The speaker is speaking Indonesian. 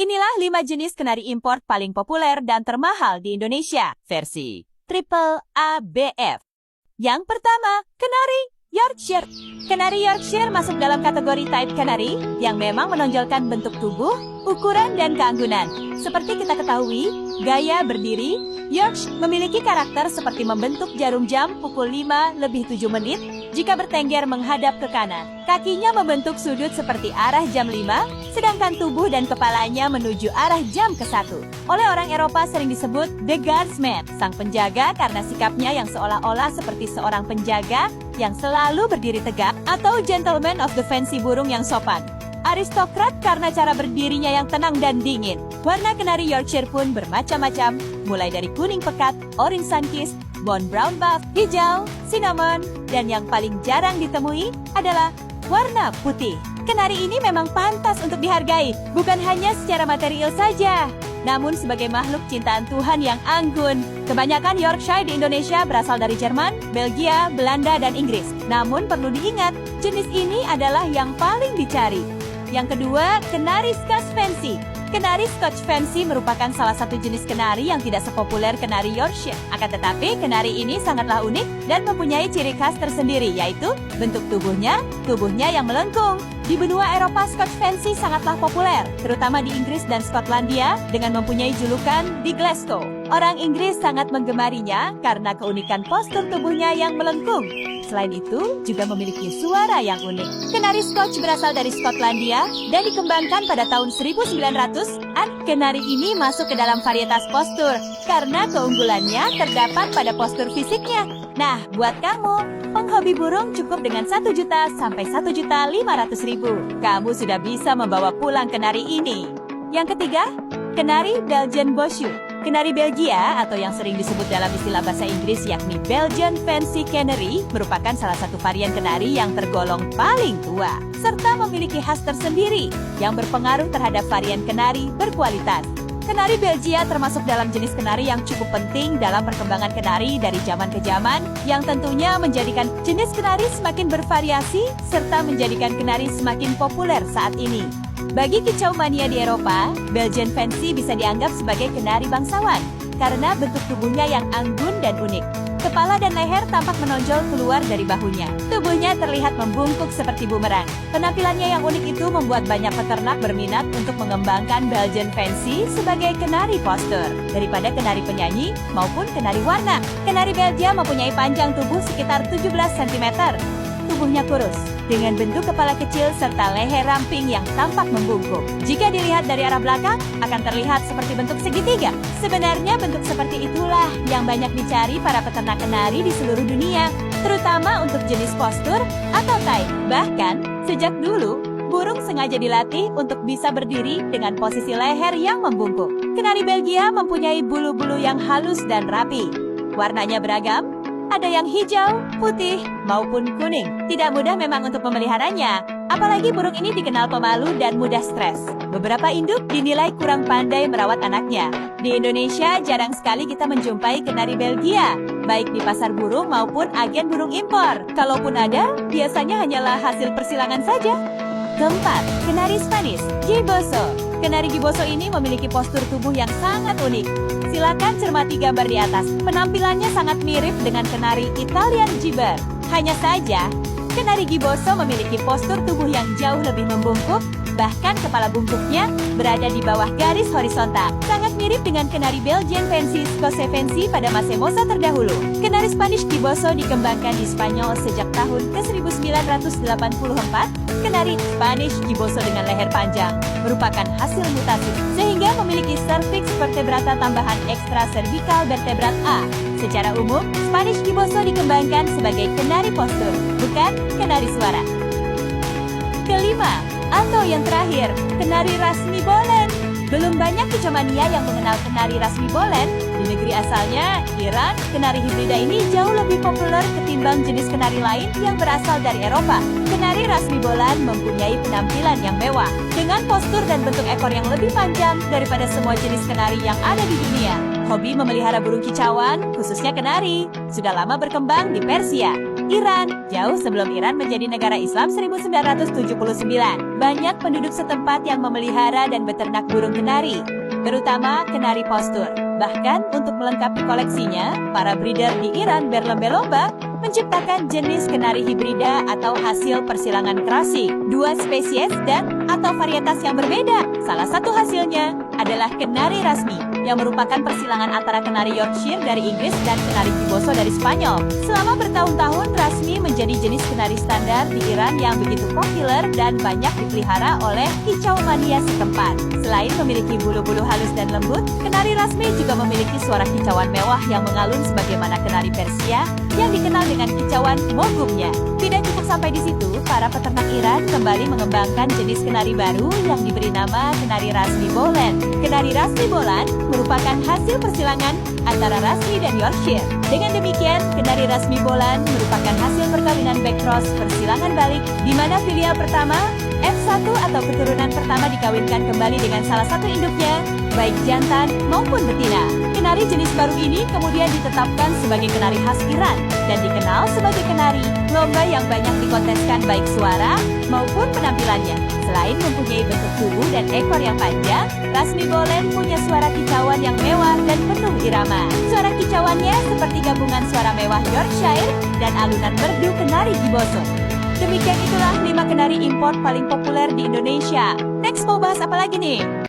Inilah 5 jenis kenari import paling populer dan termahal di Indonesia, versi Triple ABF. Yang pertama, kenari Yorkshire. Kenari Yorkshire masuk dalam kategori type canary yang memang menonjolkan bentuk tubuh, ukuran, dan keanggunan. Seperti kita ketahui, gaya berdiri, Yorkshire memiliki karakter seperti membentuk jarum jam pukul 5:07 jika bertengger menghadap ke kanan. Kakinya membentuk sudut seperti arah jam 5, sedangkan tubuh dan kepalanya menuju arah jam ke-1. Oleh orang Eropa sering disebut The Guardsman, sang penjaga karena sikapnya yang seolah-olah seperti seorang penjaga yang selalu berdiri tegak, atau Gentleman of the Fancy, burung yang sopan. Aristokrat karena cara berdirinya yang tenang dan dingin. Warna kenari Yorkshire pun bermacam-macam, mulai dari kuning pekat, orange sunkissed, bone brown buff, hijau, cinnamon, dan yang paling jarang ditemui adalah warna putih. Kenari ini memang pantas untuk dihargai, bukan hanya secara material saja, namun sebagai makhluk ciptaan Tuhan yang anggun. Kebanyakan Yorkshire di Indonesia berasal dari Jerman, Belgia, Belanda, dan Inggris. Namun perlu diingat, jenis ini adalah yang paling dicari. Yang kedua, kenari Scotch Fancy. Kenari Scotch Fancy merupakan salah satu jenis kenari yang tidak sepopuler kenari Yorkshire. Akan tetapi, kenari ini sangatlah unik dan mempunyai ciri khas tersendiri, yaitu bentuk tubuhnya yang melengkung. Di benua Eropa, Scotch Fancy sangatlah populer, terutama di Inggris dan Skotlandia, dengan mempunyai julukan The Glasgow. Orang Inggris sangat menggemarinya karena keunikan postur tubuhnya yang melengkung. Selain itu, juga memiliki suara yang unik. Kenari Scotch berasal dari Skotlandia dan dikembangkan pada tahun 1900-an. Kenari ini masuk ke dalam varietas postur karena keunggulannya terdapat pada postur fisiknya. Nah, buat kamu, penghobi burung, cukup dengan 1 juta sampai 1.500.000. Kamu sudah bisa membawa pulang kenari ini. Yang ketiga, kenari Belgian Bossu. Kenari Belgia atau yang sering disebut dalam istilah bahasa Inggris yakni Belgian Fancy Canary merupakan salah satu varian kenari yang tergolong paling tua, serta memiliki khas tersendiri yang berpengaruh terhadap varian kenari berkualitas. Kenari Belgia termasuk dalam jenis kenari yang cukup penting dalam perkembangan kenari dari zaman ke zaman, yang tentunya menjadikan jenis kenari semakin bervariasi serta menjadikan kenari semakin populer saat ini. Bagi kicau mania di Eropa, Belgian Fancy bisa dianggap sebagai kenari bangsawan karena bentuk tubuhnya yang anggun dan unik. Kepala dan leher tampak menonjol keluar dari bahunya. Tubuhnya terlihat membungkuk seperti bumerang. Penampilannya yang unik itu membuat banyak peternak berminat untuk mengembangkan Belgian Fancy sebagai kenari postur daripada kenari penyanyi maupun kenari warna. Kenari Belgia mempunyai panjang tubuh sekitar 17 cm. Tubuhnya kurus, dengan bentuk kepala kecil serta leher ramping yang tampak membungkuk. Jika dilihat dari arah belakang, akan terlihat seperti bentuk segitiga. Sebenarnya bentuk seperti itulah yang banyak dicari para peternak kenari di seluruh dunia, terutama untuk jenis postur atau type. Bahkan, sejak dulu, burung sengaja dilatih untuk bisa berdiri dengan posisi leher yang membungkuk. Kenari Belgia mempunyai bulu-bulu yang halus dan rapi. Warnanya beragam, ada yang hijau, putih, maupun kuning. Tidak mudah memang untuk memeliharanya, apalagi burung ini dikenal pemalu dan mudah stres. Beberapa induk dinilai kurang pandai merawat anaknya. Di Indonesia, jarang sekali kita menjumpai kenari Belgia, baik di pasar burung maupun agen burung impor. Kalaupun ada, biasanya hanyalah hasil persilangan saja. Keempat, kenari Spanish, Giboso. Kenari Giboso ini memiliki postur tubuh yang sangat unik. Silakan cermati gambar di atas. Penampilannya sangat mirip dengan kenari Italian Gibber. Hanya saja, kenari Giboso memiliki postur tubuh yang jauh lebih membungkuk, bahkan kepala bungkuknya berada di bawah garis horizontal. Sangat mirip dengan kenari Belgian Fancy, Scotch Fancy pada masa terdahulu. Kenari Spanish Giboso dikembangkan di Spanyol sejak tahun ke-1984. Kenari Spanish Giboso dengan leher panjang merupakan hasil mutasi, sehingga memiliki cervix vertebrata tambahan ekstra cervical vertebrat A. Secara umum, Spanish Giboso dikembangkan sebagai kenari postur, bukan kenari suara. Kelima, atau yang terakhir, kenari Rasmi Bolen. Belum banyak kicau mania yang mengenal kenari Rasmi Bolen. Di negeri asalnya, Iran, kenari hibrida ini jauh lebih populer ketimbang jenis kenari lain yang berasal dari Eropa. Kenari Rasmi Bolen mempunyai penampilan yang mewah, dengan postur dan bentuk ekor yang lebih panjang daripada semua jenis kenari yang ada di dunia. Hobi memelihara burung kicauan, khususnya kenari, sudah lama berkembang di Persia. Iran, jauh sebelum Iran menjadi negara Islam 1979, banyak penduduk setempat yang memelihara dan beternak burung kenari, terutama kenari postur. Bahkan untuk melengkapi koleksinya, para breeder di Iran berlomba-lomba menciptakan jenis kenari hibrida atau hasil persilangan crossing, dua spesies dan atau varietas yang berbeda. Salah satu hasilnya adalah kenari rasmi, yang merupakan persilangan antara kenari Yorkshire dari Inggris dan kenari Giboso dari Spanyol. Selama bertahun-tahun, rasmi menjadi jenis kenari standar di Iran yang begitu populer dan banyak dipelihara oleh kicau mania setempat. Selain memiliki bulu-bulu halus dan lembut, kenari rasmi juga memiliki suara kicauan mewah yang mengalun sebagaimana kenari Persia yang dikenal dengan kicauan mogumnya. Tidak cukup sampai di situ, para peternak Iran kembali mengembangkan jenis kenari baru yang diberi nama kenari rasmi Bolan. Kenari rasmi Bolan merupakan hasil persilangan antara rasmi dan Yorkshire. Dengan demikian, kenari rasmi Bolan merupakan hasil perkawinan backcross persilangan balik, di mana filial pertama, F1 atau keturunan pertama dikawinkan kembali dengan salah satu induknya, baik jantan maupun betina. Kenari jenis baru ini kemudian ditetapkan sebagai kenari khas Iran dan dikenal sebagai kenari lomba yang banyak dikonteskan baik suara maupun penampilannya. Selain mempunyai bentuk tubuh dan ekor yang panjang, rasmi Bolan punya suara kicauan yang mewah dan penuh irama. Suara kicauannya seperti gabungan suara mewah Yorkshire dan alunan merdu kenari Giboso. Demikian itulah 5 kenari impor paling populer di Indonesia. Next mau bahas apa lagi nih?